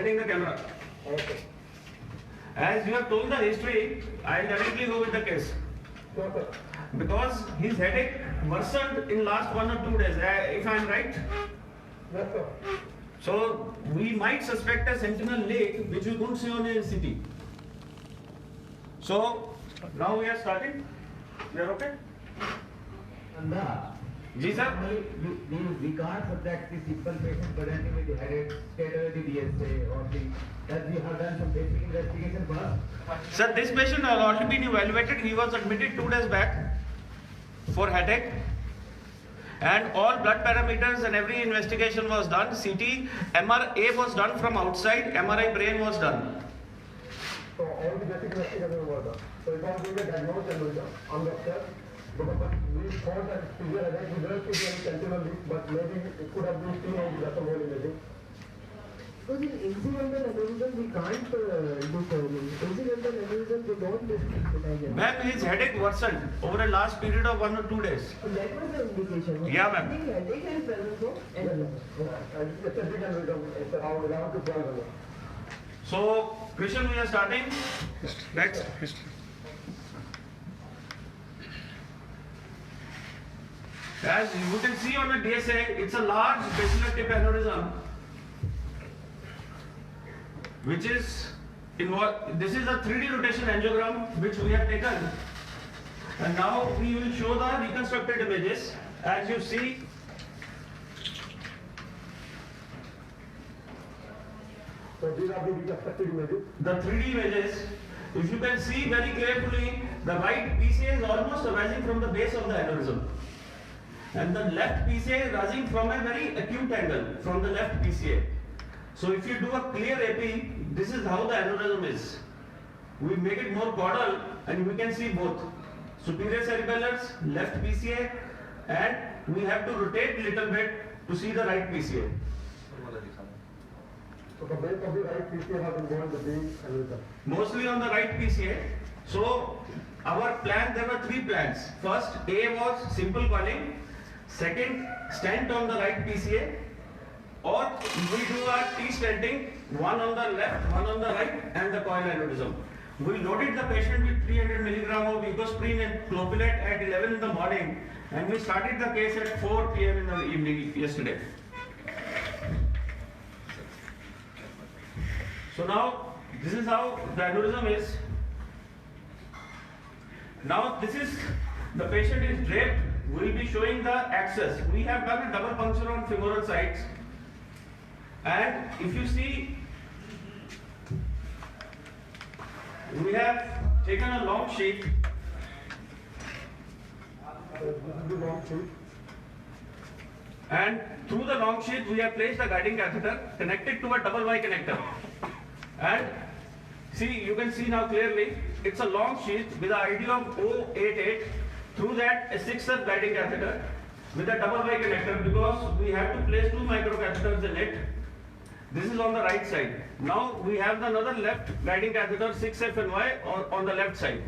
setting the camera. Okay. As you have told the history, I'll directly go with the case. Okay. Because his headache worsened in last 1 or 2 days, if I am right. Yes, sir. So we might suspect a sentinel lake which we couldn't see on a CT. So now we are starting. We are okay? जी sir. We can't subtract the simple patient presenting with the headache, stated the DSA or the that we have done some basic investigation first. Sir, this patient has already been evaluated. He was admitted 2 days back for headache. And all blood parameters and every investigation was done. CT, MRA was done from outside, MRI brain was done. So all the basic investigation was done. So it was being diagnosed and was done on the upstairs. But we thought that severe headache we didn't see any sentinel leak, but maybe it could have been seen on the Dr. Moore imaging. Because in incidental aneurysm we can't do surgery. Incidental aneurysm we don't do. Ma'am, his headache worsened over a last period of 1 or 2 days. So that was the indication. Yeah, ma'am. I think headache and presence of aneurysm. And it's a big aneurysm. It's around 11 to 12 mm. So, Krishan, we are starting. Next. As you can see on the DSA, it's a large basilar tip aneurysm, which is involved. This is a 3D rotation angiogram which we have taken, and now we will show the reconstructed images. As you see, So these are the reconstructed images. the 3D images. If you can see very carefully, the right PCA is almost arising from the base of the aneurysm, and the left PCA is rising from a very acute angle from the left PCA. So if you do a clear AP, this is how the aneurysm is. We make it more caudal and we can see both superior cerebellars, left PCA, and we have to rotate little bit to see the right PCA. So the base of the right PCA has been going to be aneurysm. Mostly on the right PCA. So our plan, there were 3 plans. First, A was simple coiling. Second, stent on the right PCA. Or we do a T-stenting, one on the left, one on the right, and the coil aneurysm. We loaded the patient with 300 milligram of Ecosprin and Clopilate at 11 in the morning, and we started the case at 4 p.m. in the evening yesterday. So now, this is how the aneurysm is. Now, this is, the patient is draped. We will be showing the access. We have done a double puncture on femoral sides. And if you see, we have taken a long sheet. So this is the long sheet. And through the long sheet, we have placed a guiding catheter connected to a double Y connector. And see, you can see now clearly, it's a long sheet with the ID of 088. Through that, a 6F guiding catheter with a double Y connector, because we have to place 2 microcatheters in it. This is on the right side. Now we have another left guiding catheter 6F and Y on the left side.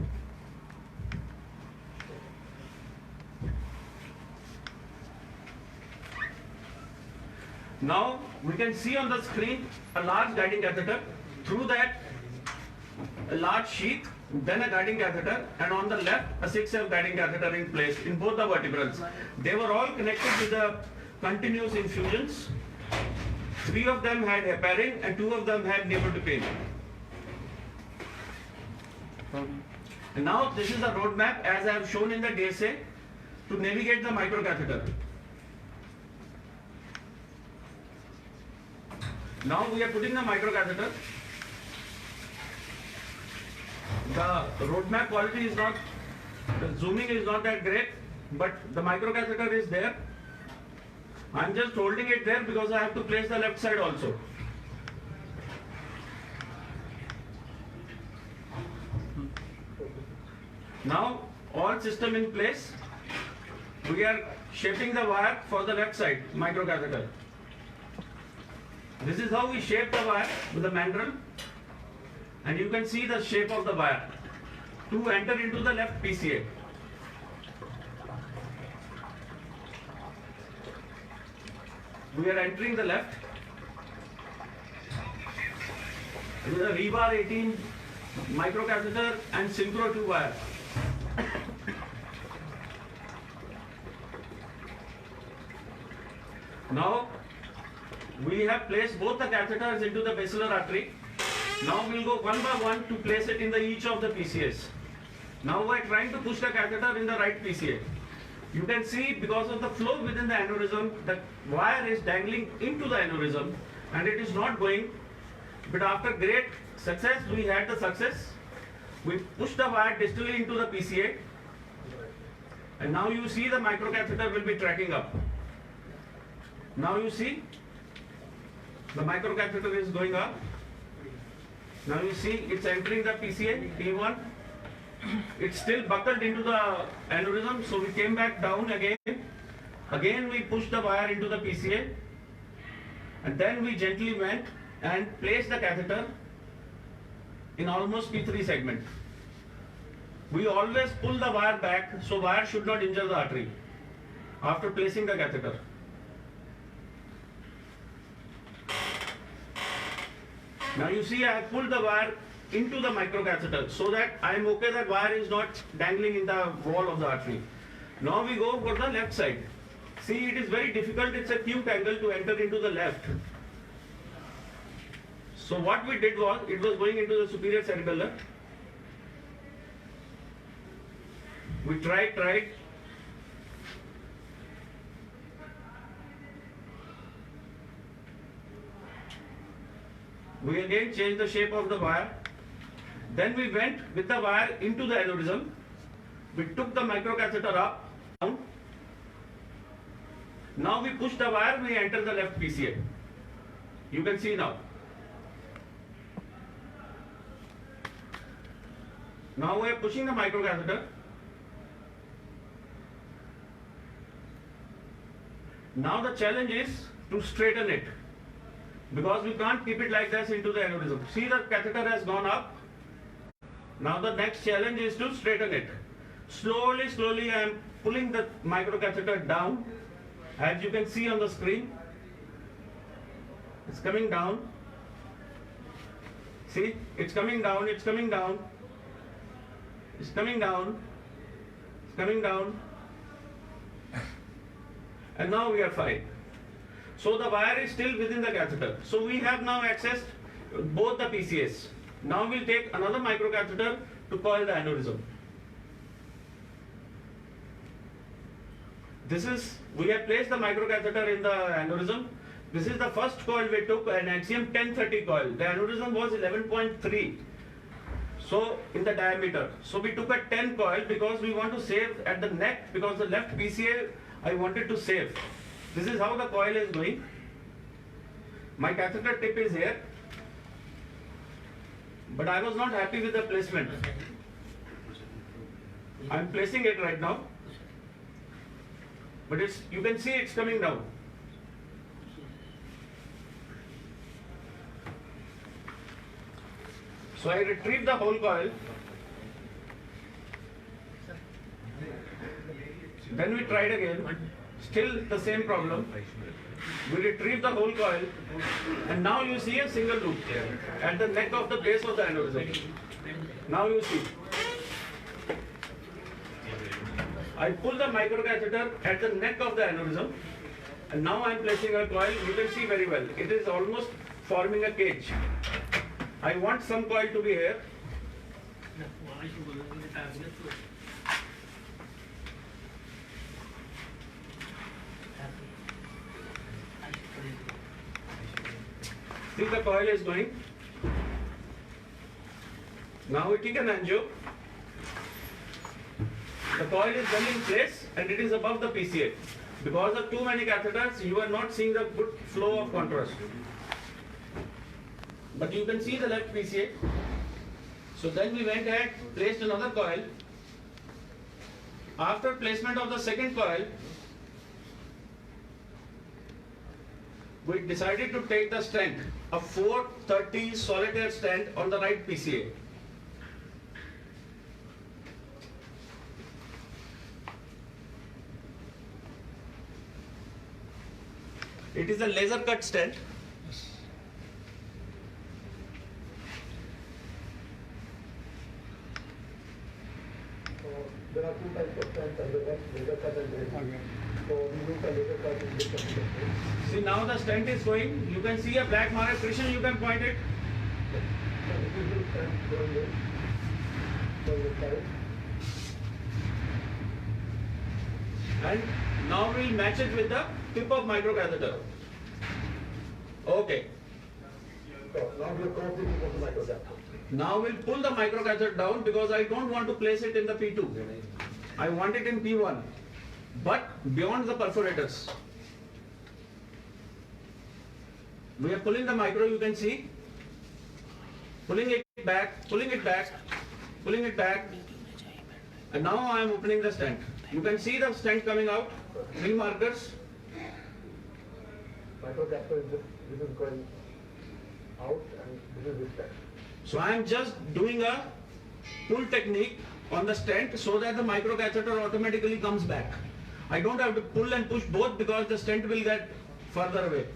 Now we can see on the screen a large guiding catheter. Through that, a large sheath, then a guiding catheter, and on the left a 6F guiding catheter in place in both the vertebrals. They were all connected with the continuous infusions. 3 of them had heparin and 2 of them had nimodipine. And now this is the roadmap as I have shown in the DSA to navigate the microcatheter. Now we are putting the microcatheter. The roadmap quality is not, the zooming is not that great, but the microcatheter is there. I am just holding it there because I have to place the left side also. Now all system in place. We are shaping the wire for the left side microcatheter. This is how we shape the wire with the mandrel, and you can see the shape of the wire to enter into the left PCA. We are entering the left. It is a rebar 18 microcatheter and synchro 2 wire. Now we have placed both the catheters into the basilar artery. Now we'll go one by one to place it in each of the PCAs. Now we're trying to push the catheter in the right PCA. You can see because of the flow within the aneurysm, the wire is dangling into the aneurysm and it is not going. But after great success, we had the success. We pushed the wire distally into the PCA and now you see the microcatheter will be tracking up. Now you see the microcatheter is going up. Now you see it's entering the PCA, T1. It's still buckled into the aneurysm, so we came back down again. Again we pushed the wire into the PCA and then we gently went and placed the catheter in almost P3 segment. We always pull the wire back so wire should not injure the artery after placing the catheter. Now you see I have pulled the wire into the microcatheter so that I am okay that wire is not dangling in the wall of the artery. Now we go for the left side. See, it is very difficult, it's a acute angle to enter into the left. So what we did was, it was going into the superior cerebellar. We tried. We again changed the shape of the wire. Then we went with the wire into the aneurysm. We took the microcatheter up, down. Now we push the wire, we enter the left PCA. You can see now. Now we are pushing the microcatheter. Now the challenge is to straighten it, because we can't keep it like this into the aneurysm. See, the catheter has gone up. Now the next challenge is to straighten it. Slowly I am pulling the microcatheter down. As you can see on the screen, it's coming down. See, it's coming down, it's coming down. It's coming down, it's coming down. And now we are fine. So the wire is still within the catheter. So we have now accessed both the PCAs. Now we'll take another microcatheter to coil the aneurysm. We have placed the microcatheter in the aneurysm. This is the first coil we took, an Axiom 1030 coil. The aneurysm was 11.3. So in the diameter. So we took a 10 coil because we want to save at the neck, because the left PCA I wanted to save. This is how the coil is going. My catheter tip is here. But I was not happy with the placement. I am placing it right now. But you can see it's coming down. So I retrieve the whole coil. Then we tried again. Still the same problem. We retrieve the whole coil, and now you see a single loop at the neck of the base of the aneurysm. Now you see. I pull the microcatheter at the neck of the aneurysm, and now I am placing a coil. You can see very well. It is almost forming a cage. I want some coil to be here. See, the coil is going. Now we take an angio. The coil is well in place and it is above the PCA. Because of too many catheters, you are not seeing the good flow of contrast. But you can see the left PCA. So then we went ahead, placed another coil. After placement of the second coil, we decided to take the stent, a 430 solitaire stent on the right PCA. It is a laser cut stent. there are two types of stents and there are laser cut and drain. Okay. So we use the laser cut in this particular case. See, now the stent is going. You can see a black mark. Krishnan, you can point it. So this is the stent going in. So you side. And now we'll match it with the tip of microcatheter. Okay. So now we have crossed the tip of the microcatheter. Now we'll pull the microcatheter down because I don't want to place it in the P2. I want it in P1, but beyond the perforators. We are pulling the micro, you can see. Pulling it back, pulling it back, pulling it back. And now I am opening the stent. You can see the stent coming out, green markers. Microcatheter is this is going out and this is the stent. So I am just doing a pull technique on the stent so that the microcatheter automatically comes back. I don't have to pull and push both because the stent will get further away.